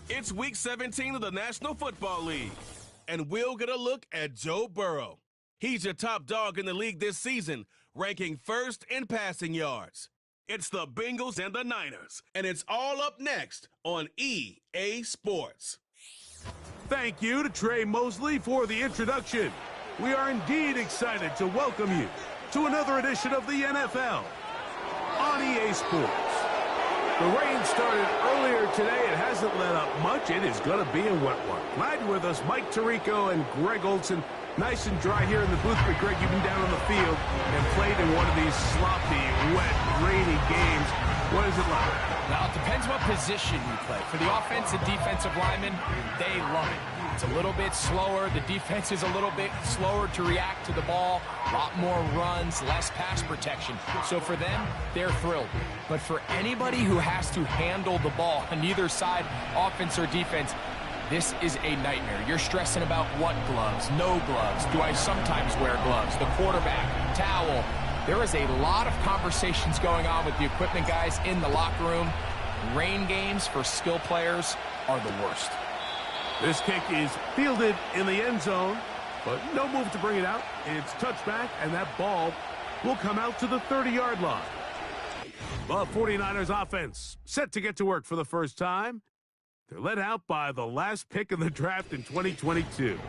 It's Week 17 of the National Football League, and we'll get a look at Joe Burrow. He's your top dog in the league this season, ranking first in passing yards. It's the Bengals and the Niners, and it's all up next on EA Sports. Thank you to Trey Mosley for the introduction. We are indeed excited to welcome you to another edition of the NFL on EA Sports. The rain started earlier today. It hasn't let up much. It is going to be a wet one. Glad you're with us, Mike Tirico and Greg Olson. Nice and dry here in the booth. But Greg, you've been down on the field and played in one of these sloppy, wet, rainy games. What is it like? Now, it depends what position you play. For the offensive and defensive linemen, they love it. It's a little bit slower. The defense is a little bit slower to react to the ball. A lot more runs, less pass protection. So for them, they're thrilled. But for anybody who has to handle the ball on either side, offense or defense, this is a nightmare. You're stressing about what gloves, no gloves. Do I sometimes wear gloves? The quarterback, towel. There is a lot of conversations going on with the equipment guys in the locker room. Rain games for skill players are the worst. This kick is fielded in the end zone, but no move to bring it out. It's touchback, and that ball will come out to the 30-yard line. The 49ers offense set to get to work for the first time. They're led out by the last pick in the draft in 2022.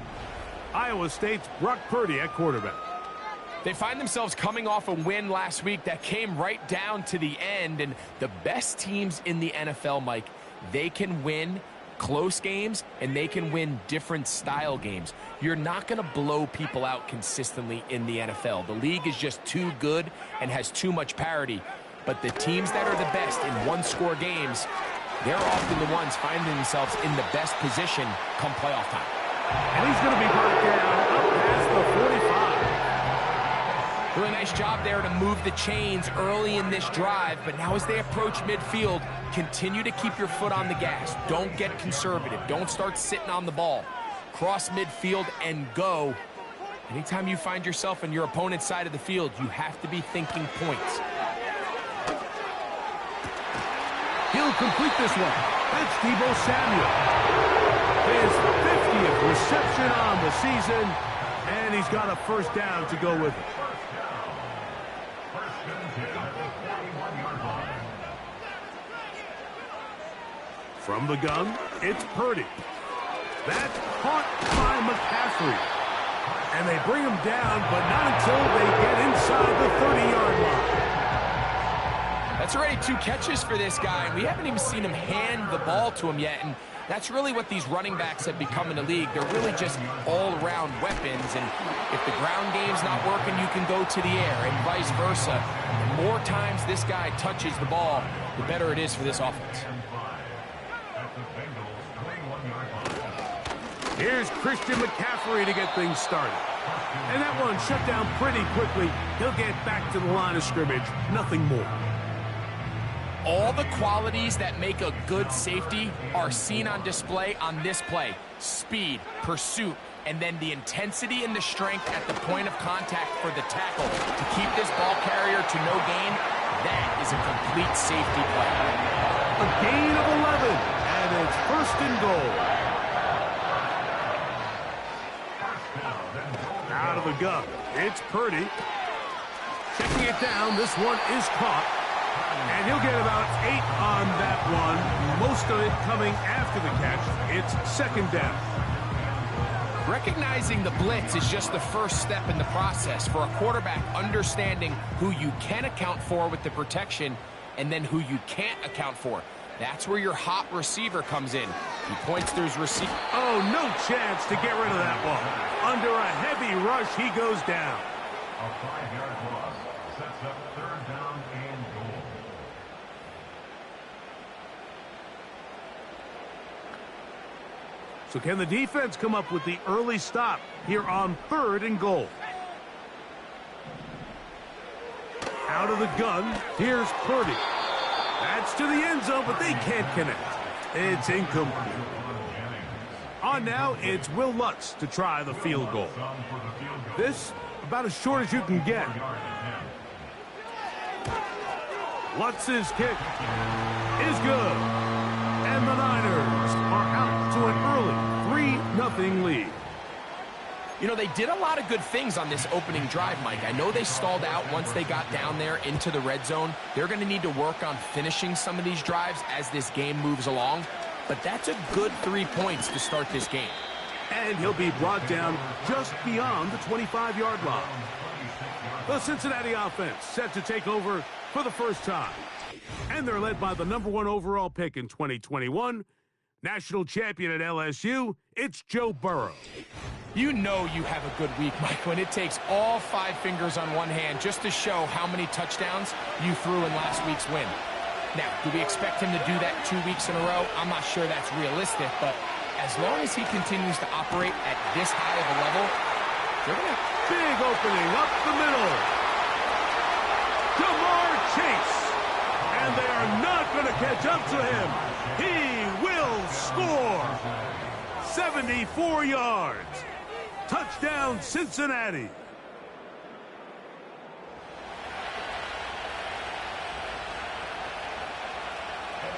Iowa State's Brock Purdy at quarterback. They find themselves coming off a win last week that came right down to the end, and the best teams in the NFL, Mike, they can win close games, and they can win different style games. You're not going to blow people out consistently in the NFL. The league is just too good and has too much parity. But the teams that are the best in one-score games, they're often the ones finding themselves in the best position come playoff time. And he's going to be brought down up past the 45. Really nice job there to move the chains early in this drive, but now as they approach midfield, continue to keep your foot on the gas. Don't get conservative. Don't start sitting on the ball. Cross midfield and go. Anytime you find yourself on your opponent's side of the field, you have to be thinking points. He'll complete this one. That's Deebo Samuel. His 50th reception on the season, and he's got a first down to go with it. From the gun, it's Purdy. That's caught by McCaffrey. And they bring him down, but not until they get inside the 30-yard line. That's already 2 catches for this guy, and we haven't even seen him hand the ball to him yet. And that's really what these running backs have become in the league. They're really just all-around weapons, and if the ground game's not working, you can go to the air, and vice versa. The more times this guy touches the ball, the better it is for this offense. Here's Christian McCaffrey to get things started. And that one shut down pretty quickly. He'll get back to the line of scrimmage. Nothing more. All the qualities that make a good safety are seen on display on this play. Speed, pursuit, and then the intensity and the strength at the point of contact for the tackle. To keep this ball carrier to no gain, that is a complete safety play. A gain of 11, and it's first and goal. Out of the gun, it's Purdy. Checking it down, this one is caught. And he'll get about 8 on that one. Most of it coming after the catch. It's second down. Recognizing the blitz is just the first step in the process for a quarterback, understanding who you can account for with the protection and then who you can't account for. That's where your hot receiver comes in. He points to his receiver. Oh, no chance to get rid of that ball. Under a heavy rush, he goes down. A 5-yard loss sets up third down and goal. So can the defense come up with the early stop here on third and goal? Out of the gun, here's Purdy. That's to the end zone, but they can't connect. It's incomplete. On now, it's Will Lutz to try the field goal. This, about as short as you can get. Lutz's kick is good. And the Niners Bengals are out to an early 3-0 lead. You know, they did a lot of good things on this opening drive, Mike. I know they stalled out once they got down there into the red zone. They're going to need to work on finishing some of these drives as this game moves along. But that's a good 3 points to start this game. And he'll be brought down just beyond the 25-yard line. The Cincinnati offense set to take over for the first time. And they're led by the #1 overall pick in 2021, national champion at LSU, it's Joe Burrow. You know you have a good week, Mike, when it takes all 5 fingers on one hand just to show how many touchdowns you threw in last week's win. Now, do we expect him to do that 2 weeks in a row? I'm not sure that's realistic, but as long as he continues to operate at this high of a level, they're going to... Big opening up the middle. Jamar Chase. And they are not going to catch up to him. He will score. 74 yards. Touchdown, Cincinnati.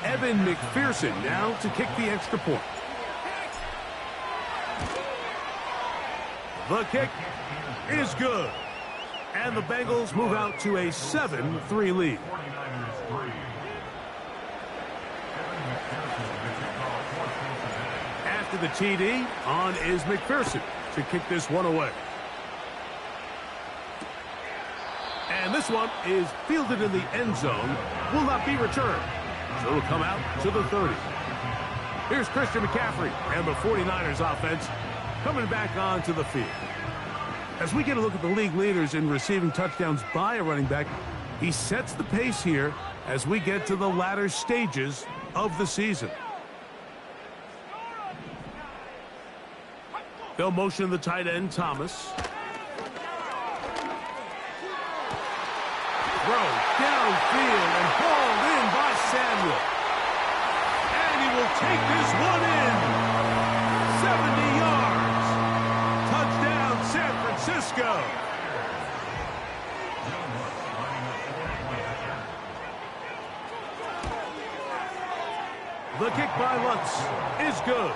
Evan McPherson now to kick the extra point. The kick is good. And the Bengals move out to a 7-3 lead. After the TD, on is McPherson to kick this one away. And this one is fielded in the end zone, will not be returned. So it'll come out to the 30. Here's Christian McCaffrey and the 49ers offense coming back onto the field. As we get a look at the league leaders in receiving touchdowns by a running back, he sets the pace here as we get to the latter stages of the season. They'll motion the tight end, Thomas. Throw downfield and hauled in by Samuel. And he will take this one in. 70 yards. Touchdown, San Francisco. The kick by Lutz is good.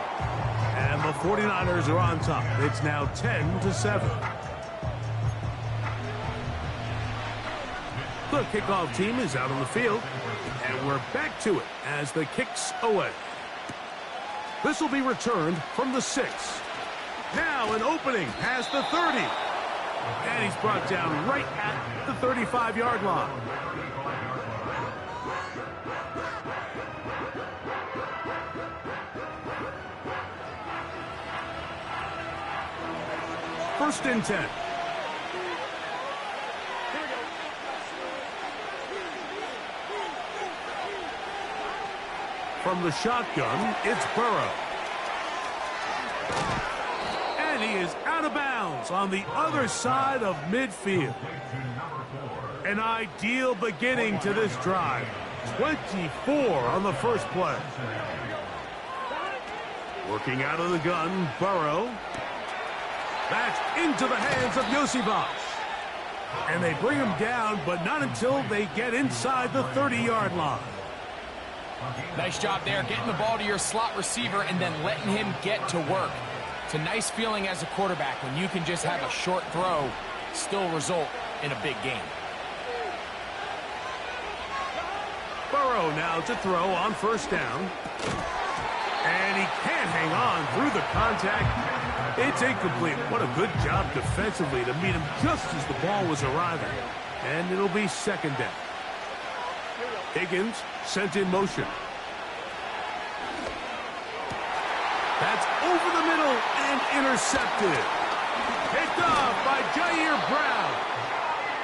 And the 49ers are on top. It's now 10-7. The kickoff team is out on the field. And we're back to it as the kick's away. This will be returned from the 6. Now an opening past the 30. And he's brought down right at the 35-yard line. First and 10. From the shotgun, it's Burrow. And he is out of bounds on the other side of midfield. An ideal beginning to this drive. 24 on the first play. Working out of the gun, Burrow. That's into the hands of Yosibas. And they bring him down, but not until they get inside the 30-yard line. Nice job there, getting the ball to your slot receiver and then letting him get to work. It's a nice feeling as a quarterback when you can just have a short throw still result in a big game. Burrow now to throw on first down. And he can't hang on through the contact. It's incomplete. What a good job defensively to meet him just as the ball was arriving. And it'll be second down. Higgins sent in motion. That's over the middle and intercepted. Picked off by Jair Brown.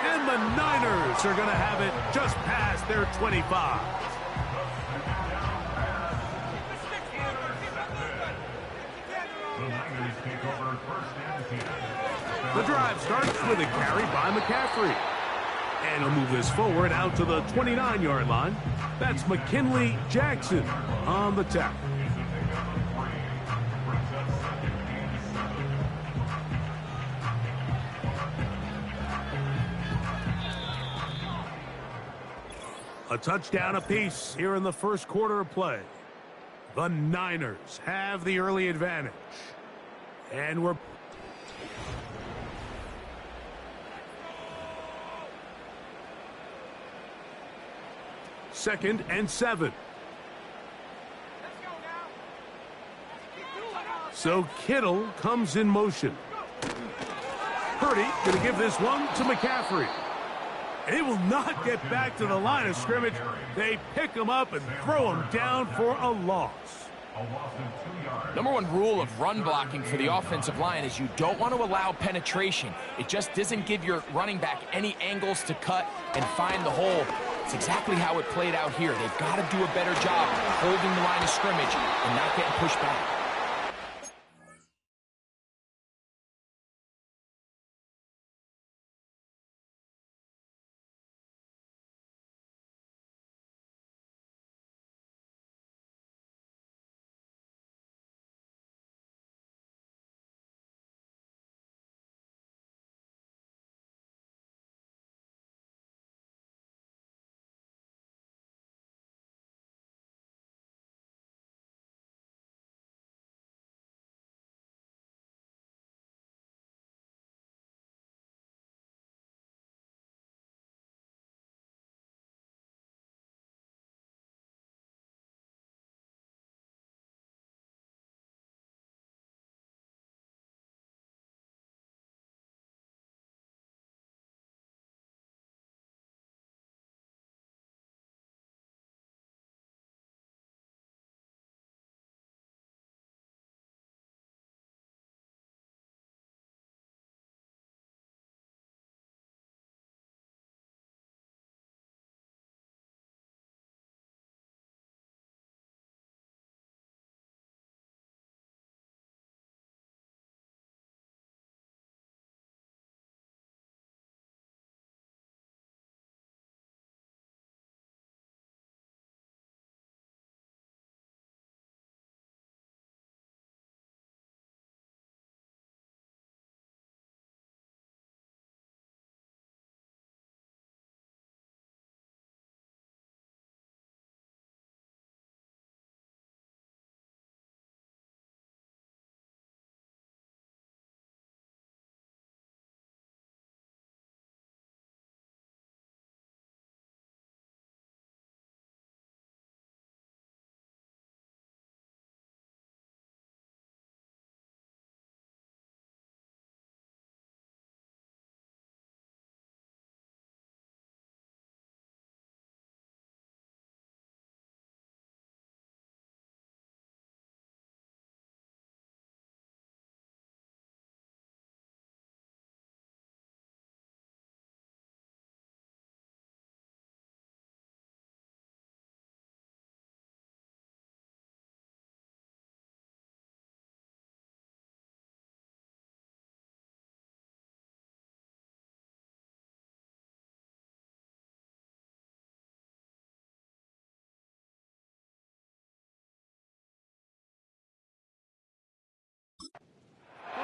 And the Niners are going to have it just past their 25. The drive starts with a carry by McCaffrey. And he'll move this forward out to the 29-yard line. That's McKinley Jackson on the tackle. A touchdown apiece here in the first quarter of play. The Niners have the early advantage. And we're... Second and 7. So Kittle comes in motion. Purdy going to give this one to McCaffrey. And he will not get back to the line of scrimmage. They pick him up and throw him down for a loss. Number one rule of run blocking for the offensive line is you don't want to allow penetration. It just doesn't give your running back any angles to cut and find the hole. It's exactly how it played out here. They've got to do a better job holding the line of scrimmage and not getting pushed back.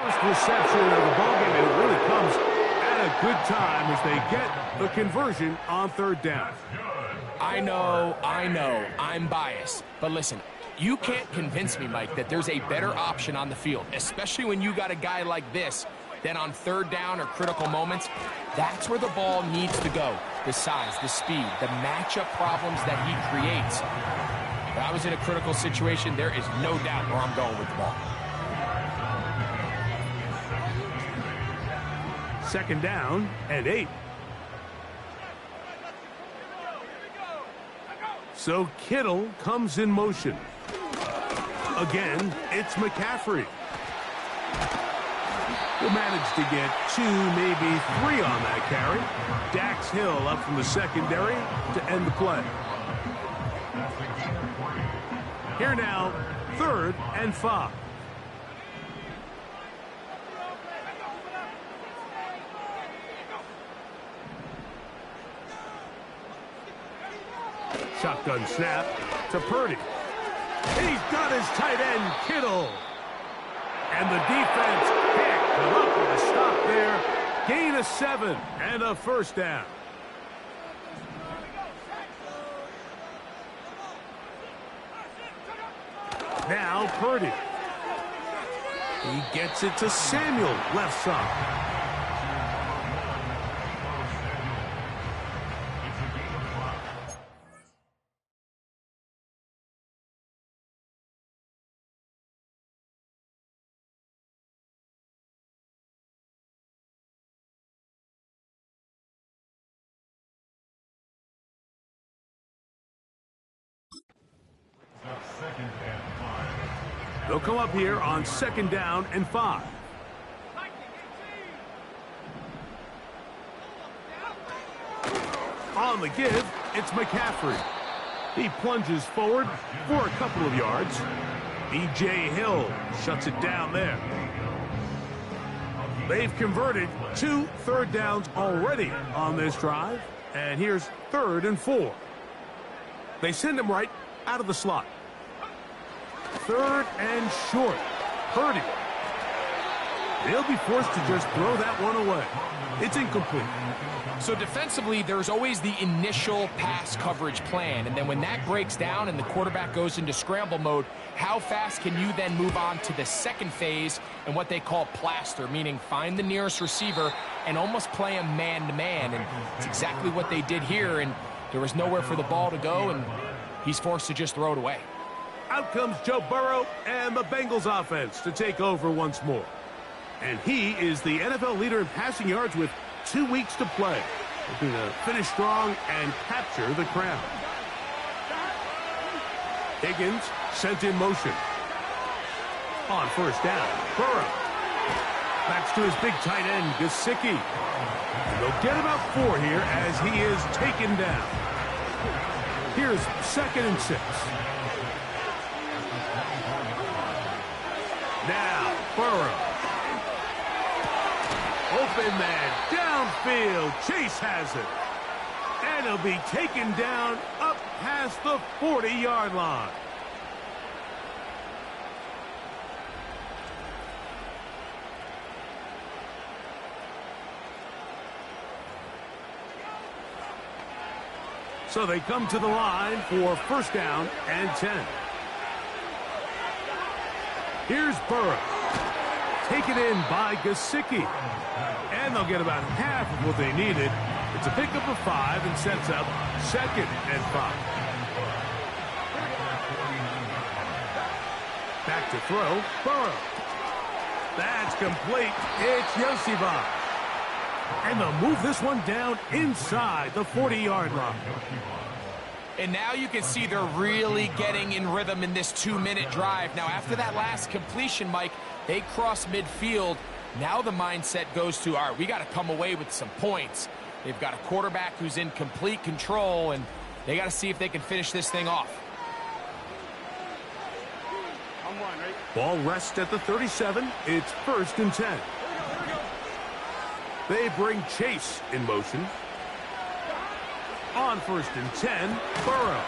First reception of the ballgame, and it really comes at a good time as they get the conversion on third down. I know, I'm biased. But listen, you can't convince me, Mike, that there's a better option on the field, especially when you got a guy like this, than on third down or critical moments. That's where the ball needs to go. The size, the speed, the matchup problems that he creates. If I was in a critical situation, there is no doubt where I'm going with the ball. Second down and 8. So Kittle comes in motion. Again, it's McCaffrey. Will manage to get 2, maybe 3 on that carry. Dax Hill up from the secondary to end the play. Here now, 3rd and 5. Shotgun snap to Purdy. He's got his tight end, Kittle. And the defense can't come up with a stop there. Gain of 7 and a first down. Now Purdy. He gets it to Samuel, left side. They'll come up here on 2nd down and 5. On the give, it's McCaffrey. He plunges forward for a couple of yards. B.J. Hill shuts it down there. They've converted 2 third downs already on this drive. And here's 3rd and 4. They send him right out of the slot. 3rd and short. Purdy. They'll be forced to just throw that one away. It's incomplete. So defensively, there's always the initial pass coverage plan. And then when that breaks down and the quarterback goes into scramble mode, how fast can you then move on to the second phase and what they call plaster, meaning find the nearest receiver and almost play him man-to-man. And it's exactly what they did here. And there was nowhere for the ball to go, and he's forced to just throw it away. Out comes Joe Burrow and the Bengals offense to take over once more. And he is the NFL leader in passing yards with 2 weeks to play. Looking to finish strong and capture the crown. Higgins sent in motion. On 1st down, Burrow. Backs to his big tight end, Gesicki. And they'll get about 4 here as he is taken down. Here's 2nd and 6. Now, Burrow. Open man, downfield. Chase has it. And he'll be taken down up past the 40-yard line. So they come to the line for 1st down and 10. Here's Burrow. Taken in by Gesicki. And they'll get about half of what they needed. It's a pickup of 5 and sets up 2nd and 5. Back to throw, Burrow. That's complete. It's Yosibah. And they'll move this one down inside the 40-yard line. And now you can see they're really getting in rhythm in this 2-minute drive. Now, after that last completion, Mike, they cross midfield. Now the mindset goes to, all right, we got to come away with some points. They've got a quarterback who's in complete control, and they got to see if they can finish this thing off. Ball rests at the 37. It's 1st and 10. They bring Chase in motion. On 1st and 10, Burrow.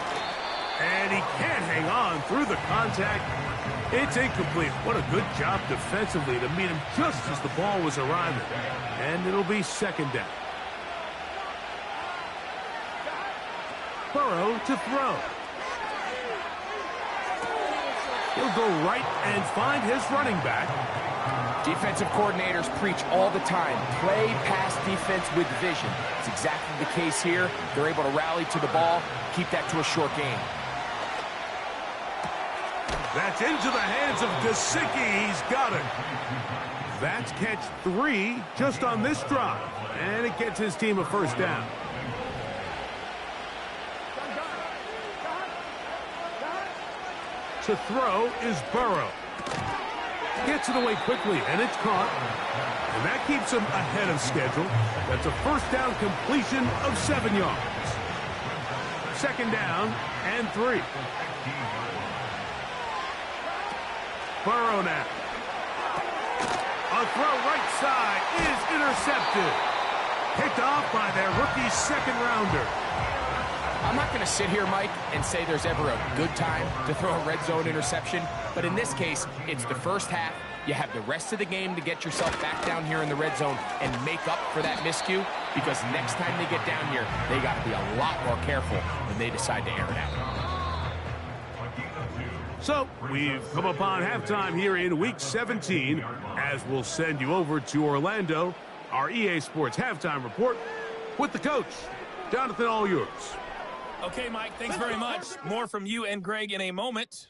And he can't hang on through the contact. It's incomplete. What a good job defensively to meet him just as the ball was arriving. And it'll be 2nd down. Burrow to throw. He'll go right and find his running back. Defensive coordinators preach all the time, play pass defense with vision. It's exactly the case here. They're able to rally to the ball, keep that to a short game. That's into the hands of Gesicki. He's got it. That's catch 3 just on this drive. And it gets his team a 1st down. To throw is Burrow. Gets it away quickly, and it's caught. And that keeps him ahead of schedule. That's a 1st down completion of 7 yards. 2nd down and 3. Burrow now. A throw right side is intercepted. Picked off by their rookie 2nd rounder. I'm not going to sit here, Mike, and say there's ever a good time to throw a red zone interception. But in this case, it's the first half. You have the rest of the game to get yourself back down here in the red zone and make up for that miscue, because next time they get down here, they got to be a lot more careful when they decide to air it out. So, we've come upon halftime here in Week 17, as we'll send you over to Orlando, our EA Sports Halftime Report, with the coach. Jonathan, all yours. Okay, Mike, thanks very much. More from you and Greg in a moment.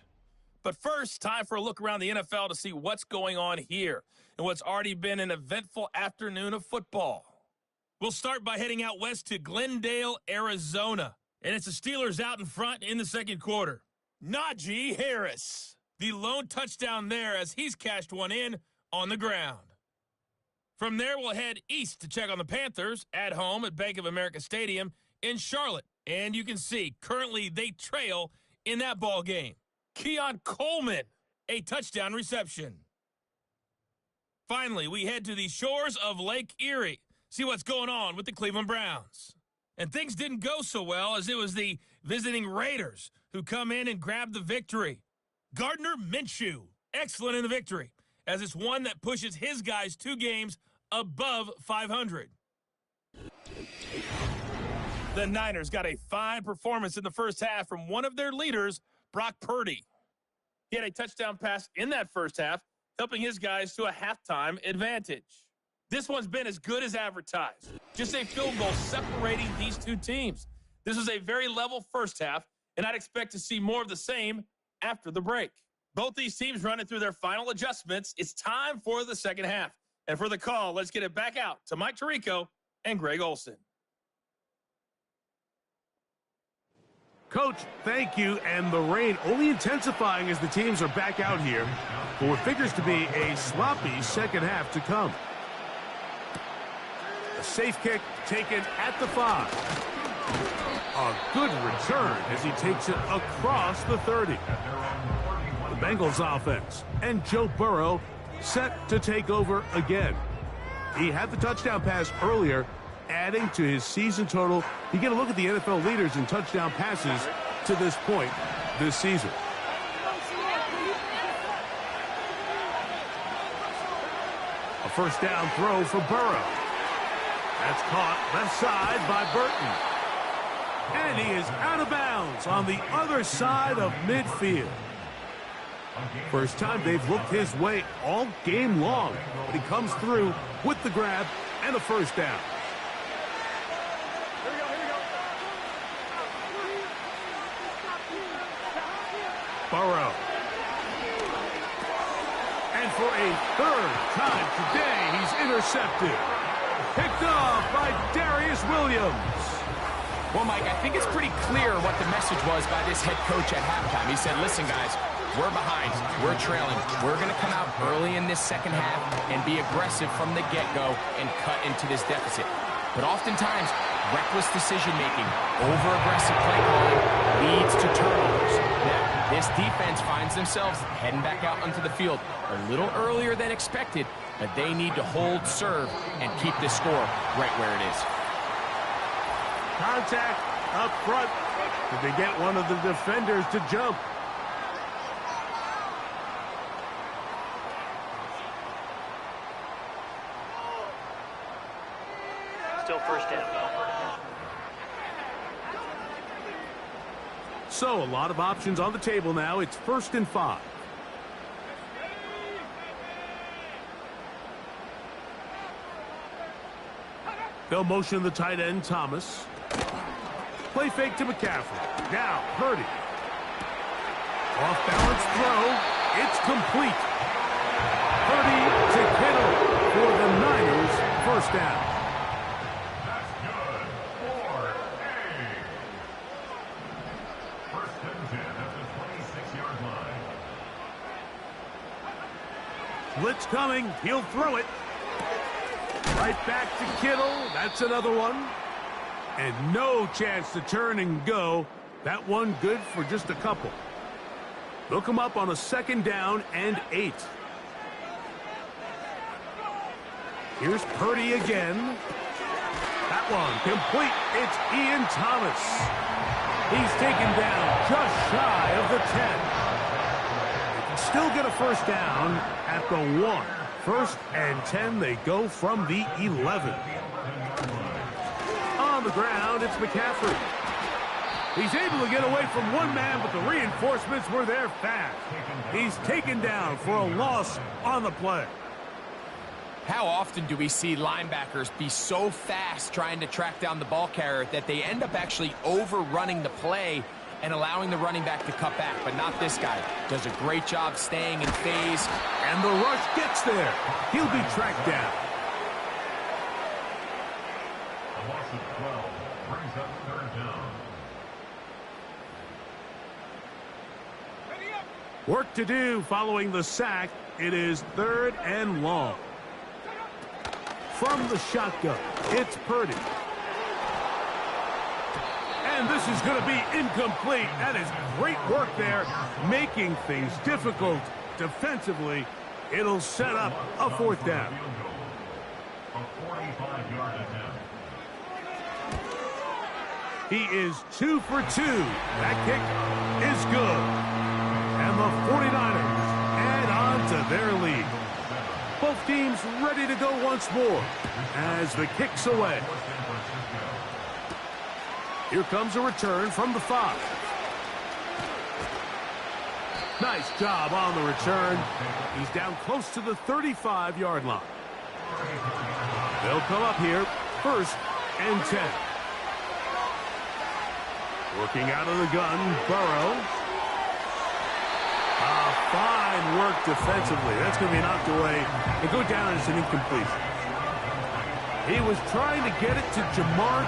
But first, time for a look around the NFL to see what's going on here and what's already been an eventful afternoon of football. We'll start by heading out west to Glendale, Arizona. And it's the Steelers out in front in the second quarter. Najee Harris, the lone touchdown there as he's cashed one in on the ground. From there, we'll head east to check on the Panthers at home at Bank of America Stadium in Charlotte. And you can see, currently they trail in that ball game. Keon Coleman, a touchdown reception. Finally, we head to the shores of Lake Erie, see what's going on with the Cleveland Browns. And things didn't go so well as it was the visiting Raiders who come in and grab the victory. Gardner Minshew, excellent in the victory, as it's one that pushes his guys 2 games above 500. The Niners got a fine performance in the first half from one of their leaders, Brock Purdy. He had a touchdown pass in that first half, helping his guys to a halftime advantage. This one's been as good as advertised. Just a field goal separating these two teams. This was a very level first half, and I'd expect to see more of the same after the break. Both these teams running through their final adjustments. It's time for the second half. And for the call, let's get it back out to Mike Tirico and Greg Olson. Coach, thank you, and the rain only intensifying as the teams are back out here for what figures to be a sloppy second half to come. A safe kick taken at the 5. A good return as he takes it across the 30. The Bengals offense and Joe Burrow set to take over again. He had the touchdown pass earlier, adding to his season total. You get a look at the NFL leaders in touchdown passes to this point this season. A first down throw for Burrow. That's caught left side by Burton. And he is out of bounds on the other side of midfield. First time they've looked his way all game long, but he comes through with the grab and a first down. Burrow. And for a third time today, he's intercepted. Picked off by Darius Williams. Well, Mike, I think it's pretty clear what the message was by this head coach at halftime. He said, listen, guys, we're behind. We're trailing. We're going to come out early in this second half and be aggressive from the get-go and cut into this deficit. But oftentimes, reckless decision-making, over-aggressive play calling leads to turnovers. Now, this defense finds themselves heading back out onto the field a little earlier than expected, but they need to hold serve and keep this score right where it is. Contact up front. Did they get one of the defenders to jump? Still first down. So, a lot of options on the table now. It's 1st and 5. They'll motion the tight end, Thomas. Play fake to McCaffrey. Now, Purdy. Off-balance throw. It's complete. Purdy to Kittle for the Niners. First down. That's good for A. First and 10 at the 26-yard line. Blitz coming. He'll throw it. Right back to Kittle. That's another one. And no chance to turn and go. That one good for just a couple. They'll come up on a 2nd down and 8. Here's Purdy again. That one complete. It's Ian Thomas. He's taken down just shy of the 10. They can still get a first down at the 1. 1st and 10, they go from the 11. On the ground, it's McCaffrey. He's able to get away from one man, but the reinforcements were there fast. He's taken down for a loss on the play. How often do we see linebackers be so fast trying to track down the ball carrier that they end up actually overrunning the play and allowing the running back to cut back, but not this guy. Does a great job staying in phase. And the rush gets there. He'll be tracked down. A loss of 12 brings up third down. Work to do following the sack. It is 3rd and long. From the shotgun, it's Purdy. And this is going to be incomplete. That is great work there, making things difficult defensively. It'll set up a 4th down. A 45-yard attempt. He is 2 for 2. That kick is good. And the 49ers add on to their lead. Both teams ready to go once more as the kick's away. Here comes a return from the 5. Nice job on the return. He's down close to the 35-yard line. They'll come up here, 1st and 10. Working out of the gun, Burrow. Fine work defensively. That's going to be knocked away and go down as an incompletion. He was trying to get it to Jamar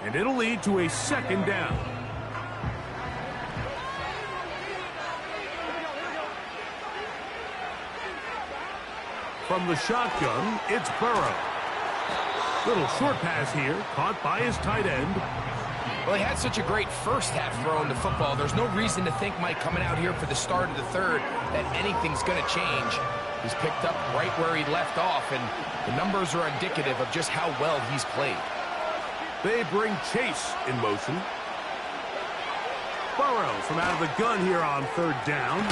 And it'll lead to a second down. From the shotgun, it's Burrow. Little short pass here, caught by his tight end. Well, he had such a great first half throwing the football. There's no reason to think, Mike, coming out here for the start of the third, that anything's going to change. He's picked up right where he left off, and the numbers are indicative of just how well he's played. They bring Chase in motion. Burrow from out of the gun here on third down.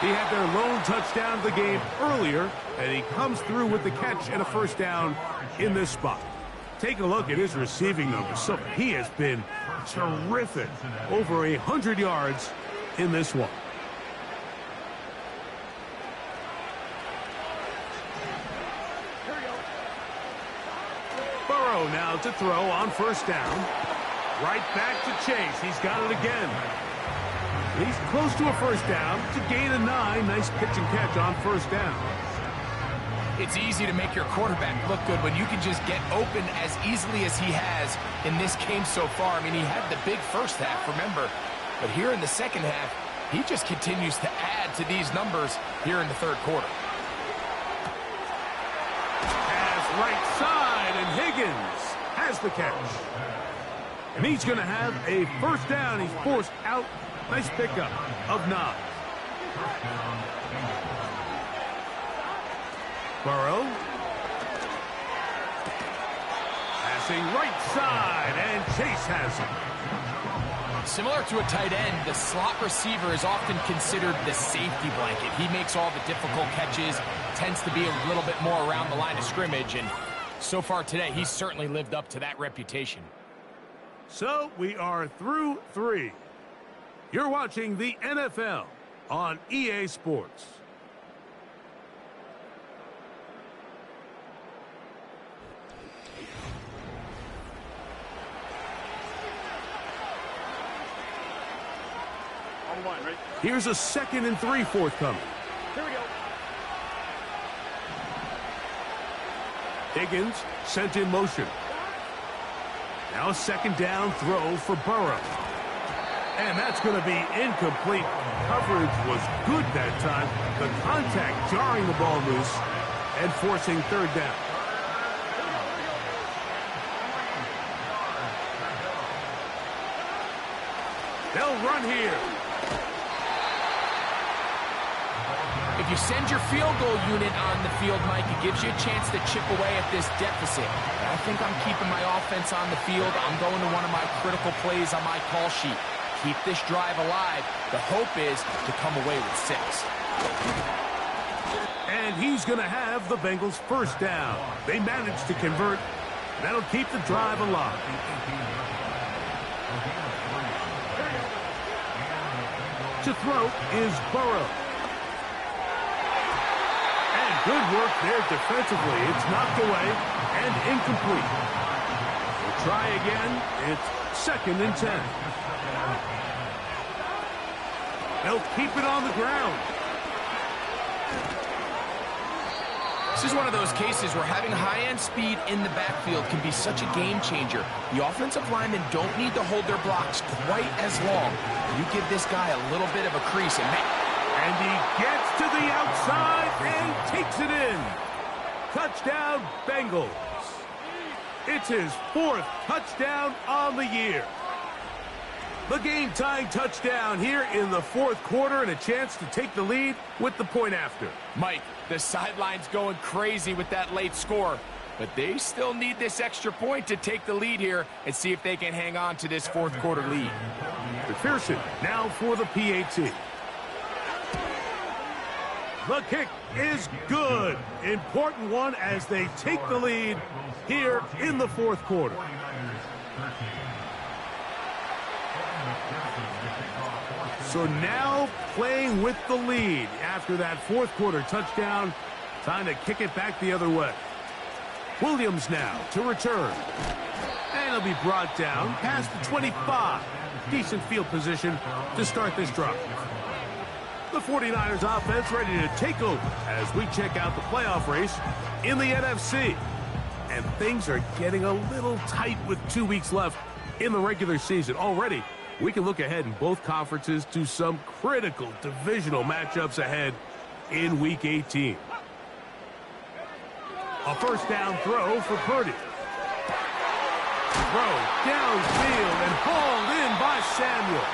He had their lone touchdown of the game earlier, and he comes through with the catch and a first down in this spot. Take a look at his receiving numbers. So he has been terrific. Over 100 yards in this one. Burrow now to throw on first down. Right back to Chase. He's got it again. He's close to a first down to gain a 9. Nice pitch and catch on first down. It's easy to make your quarterback look good when you can just get open as easily as he has in this game so far. I mean, he had the big first half, remember. But here in the second half, he just continues to add to these numbers here in the third quarter. Pass right side, and Higgins has the catch. And he's going to have a first down. He's forced out. Nice pickup of 9. Burrow. Passing right side, and Chase has him. Similar to a tight end, the slot receiver is often considered the safety blanket. He makes all the difficult catches, tends to be a little bit more around the line of scrimmage, and so far today, he's certainly lived up to that reputation. So we are through 3. You're watching the NFL on EA Sports. Here's a 2nd and 3 forthcoming. Here we go. Higgins sent in motion. Now a second down throw for Burrow. And that's going to be incomplete. Coverage was good that time. The contact jarring the ball loose and forcing third down. They'll run here. If you send your field goal unit on the field, Mike, it gives you a chance to chip away at this deficit. And I think I'm keeping my offense on the field. I'm going to one of my critical plays on my call sheet. Keep this drive alive. The hope is to come away with 6. And he's going to have the Bengals first down. They managed to convert. That'll keep the drive alive. To throw is Burrow. And good work there defensively. It's knocked away and incomplete. We'll try again. It's 2nd and 10. They'll keep it on the ground. This is one of those cases where having high-end speed in the backfield can be such a game changer. The offensive linemen don't need to hold their blocks quite as long. You give this guy a little bit of a crease, and he gets to the outside and takes it in. Touchdown, Bengals. It's his 4th touchdown on the year. The game-tying touchdown here in the 4th quarter and a chance to take the lead with the point after. Mike, the sideline's going crazy with that late score, but they still need this extra point to take the lead here and see if they can hang on to this 4th quarter lead. McPherson now for the PAT. The kick is good. Important one as they take the lead here in the 4th quarter. So now playing with the lead after that 4th quarter touchdown. Time to kick it back the other way. Williams now to return. And he'll be brought down past the 25. Decent field position to start this drive. The 49ers offense ready to take over as we check out the playoff race in the NFC. And things are getting a little tight with 2 weeks left in the regular season. Already, we can look ahead in both conferences to some critical divisional matchups ahead in Week 18. A first down throw for Purdy. Throw downfield and hauled in by Samuel.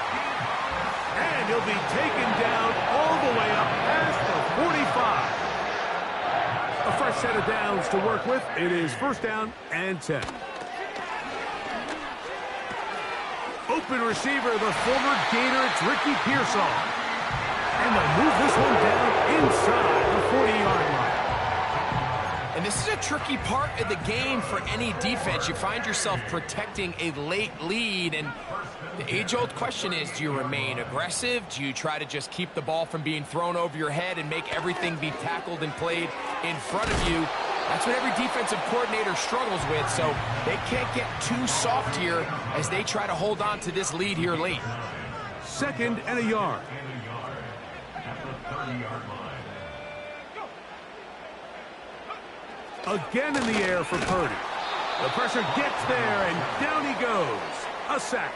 And he'll be taken down all the way up past the 45. A fresh set of downs to work with. It is first down and 10. Open receiver, the former Gator, it's Ricky Pearsall. And they'll move this one down inside the 40-yard line. And this is a tricky part of the game for any defense. You find yourself protecting a late lead, and the age-old question is, do you remain aggressive? Do you try to just keep the ball from being thrown over your head and make everything be tackled and played in front of you? That's what every defensive coordinator struggles with, so they can't get too soft here as they try to hold on to this lead here late. Second and a yard. At the 30-yard line. Again in the air for Purdy. The pressure gets there, and down he goes. A sack.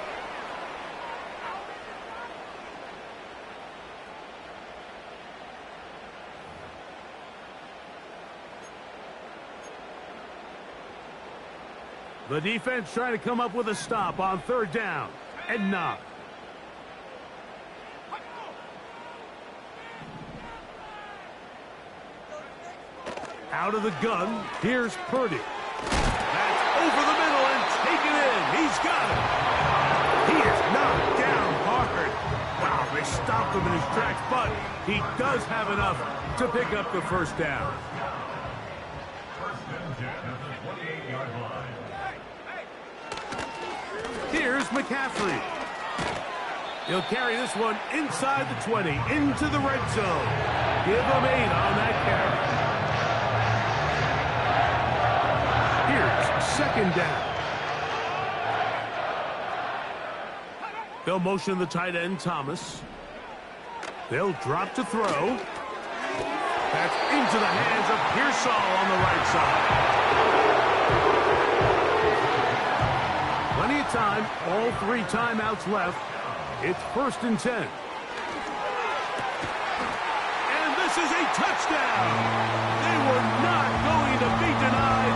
The defense trying to come up with a stop on third down and 9. Out of the gun, here's Purdy. That's over the middle and taken in. He's got it. He is knocked down hard. Wow, they stopped him in his tracks, but he does have enough to pick up the first down. First and 10 at the 28-yard line. Here's McCaffrey. He'll carry this one inside the 20, into the red zone. Give him 8 on that carry. Here's second down. They'll motion the tight end, Thomas. They'll drop to throw. That's into the hands of Pearsall on the right side. Plenty of time, all 3 timeouts left. It's first and 10. And this is a touchdown. They were not going to be denied,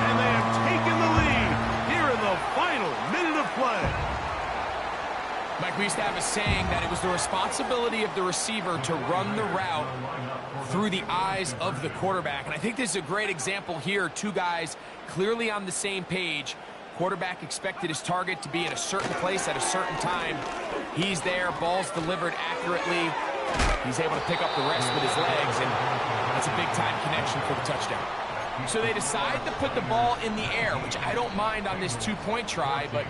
and they have taken the lead here in the final minute of play. Mike, we used to have a saying that it was the responsibility of the receiver to run the route through the eyes of the quarterback. And I think this is a great example here. 2 guys clearly on the same page. Quarterback expected his target to be in a certain place at a certain time. He's there, ball's delivered accurately. He's able to pick up the rest with his legs, and that's a big-time connection for the touchdown. So they decide to put the ball in the air, which I don't mind on this 2-point try, but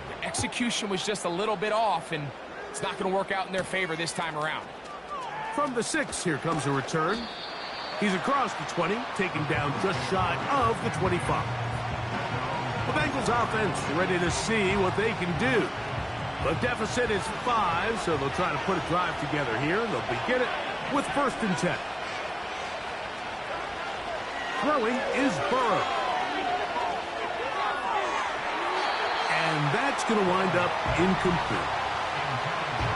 the execution was just a little bit off, and it's not going to work out in their favor this time around. From the 6, here comes a return. He's across the 20, taken down just shy of the 25. The Bengals offense ready to see what they can do. The deficit is 5, so they'll try to put a drive together here. They'll begin it with first and 10. Throwing is Burrow. And that's going to wind up incomplete.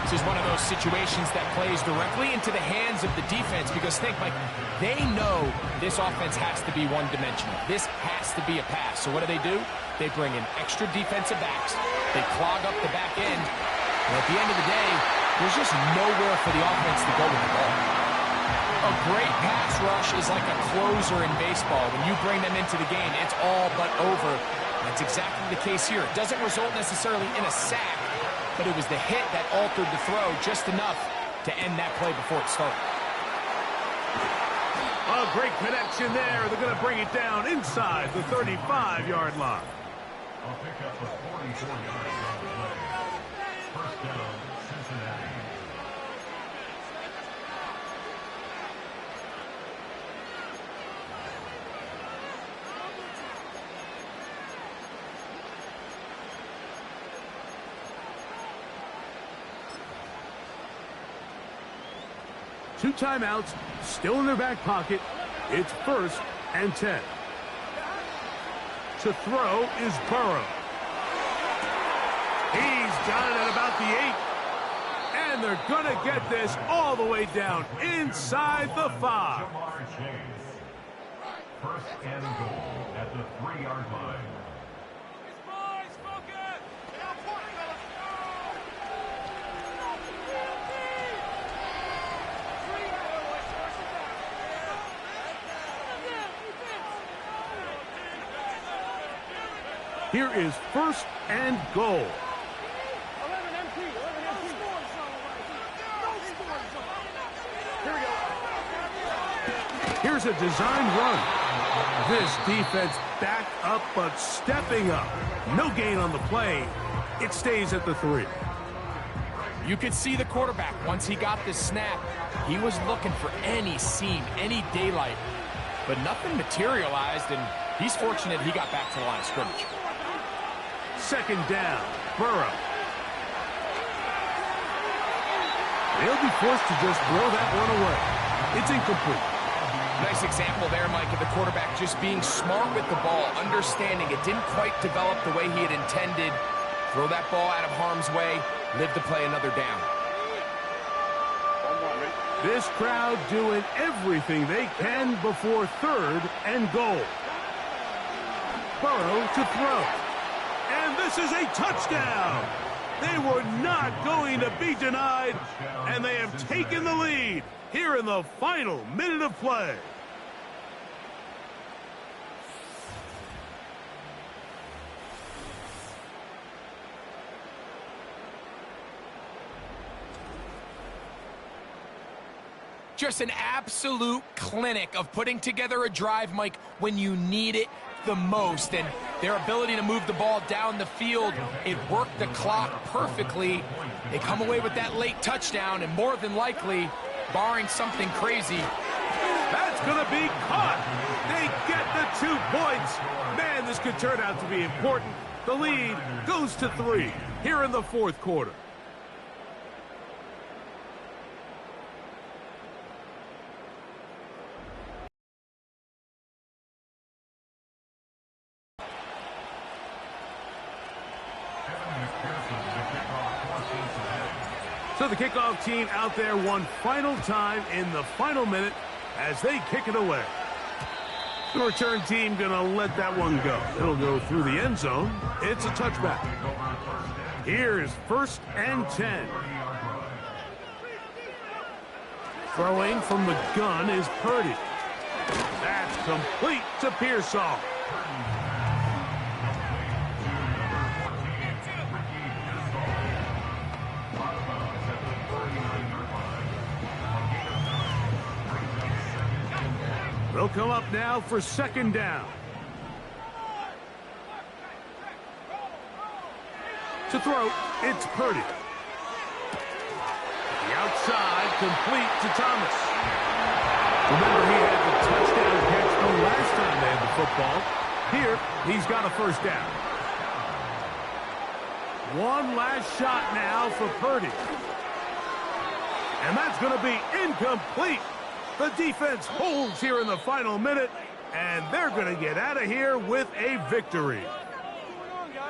This is one of those situations that plays directly into the hands of the defense because think, Mike, they know this offense has to be one-dimensional. This has to be a pass. So what do? They bring in extra defensive backs. They clog up the back end. And at the end of the day, there's just nowhere for the offense to go with the ball. A great pass rush is like a closer in baseball. When you bring them into the game, it's all but over. That's exactly the case here. It doesn't result necessarily in a sack, but it was the hit that altered the throw just enough to end that play before it started. A great connection there. They're going to bring it down inside the 35-yard line. I'll pick up the 44 yards on the play. First down, Cincinnati. Two timeouts, still in their back pocket. It's first and 10. To throw is Burrow. He's got it at about the 8. And they're going to get this all the way down inside the 5. First and goal at the 3-yard line. Here is first and goal. Here's a design run. This defense back up but stepping up. No gain on the play. It stays at the 3. You could see the quarterback, once he got the snap, he was looking for any seam, any daylight. But nothing materialized, and he's fortunate he got back to the line of scrimmage. Second down, Burrow. They'll be forced to just throw that one away. It's incomplete. Nice example there, Mike, of the quarterback just being smart with the ball, understanding it didn't quite develop the way he had intended. Throw that ball out of harm's way, live to play another down. This crowd doing everything they can before third and goal. Burrow to throw. And this is a touchdown. They were not going to be denied, and they have taken the lead here in the final minute of play. Just an absolute clinic of putting together a drive, Mike, when you need it the most. And their ability to move the ball down the field, it worked the clock perfectly. They come away with that late touchdown, and more than likely, barring something crazy, that's going to be caught. They get the 2 points. Man, this could turn out to be important. The lead goes to 3 here in the fourth quarter. So the kickoff team out there one final time in the final minute as they kick it away. The return team going to let that one go. It'll go through the end zone. It's a touchback. Here's first and 10. Throwing from the gun is Purdy. That's complete to Pearsall. They'll come up now for second down. To throw, it's Purdy. The outside, complete to Thomas. Remember, he had the touchdown catch the last time they had the football. Here, he's got a first down. One last shot now for Purdy. And that's going to be incomplete. The defense holds here in the final minute, and they're going to get out of here with a victory.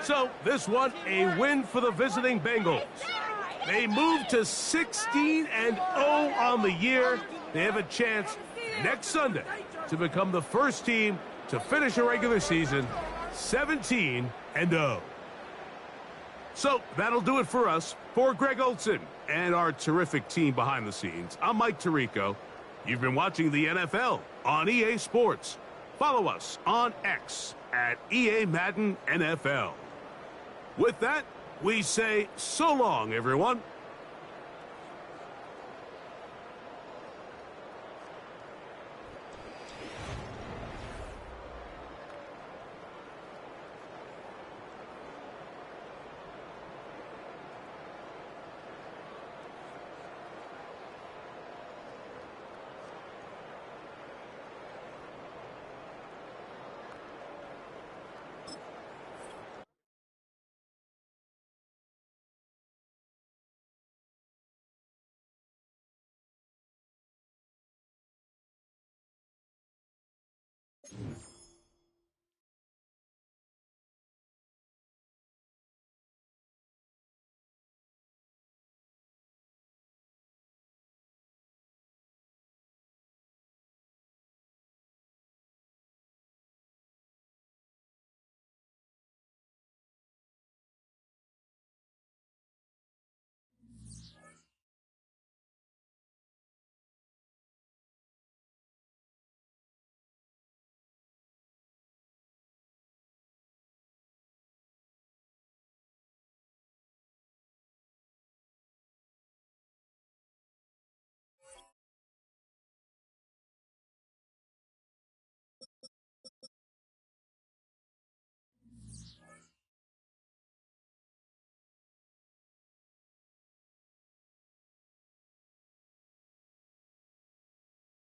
So this one, a win for the visiting Bengals. They move to 16-0 on the year. They have a chance next Sunday to become the first team to finish a regular season 17-0. So that'll do it for us. For Greg Olson and our terrific team behind the scenes, I'm Mike Tirico. You've been watching the NFL on EA Sports. Follow us on X at EA Madden NFL. With that, we say so long, everyone.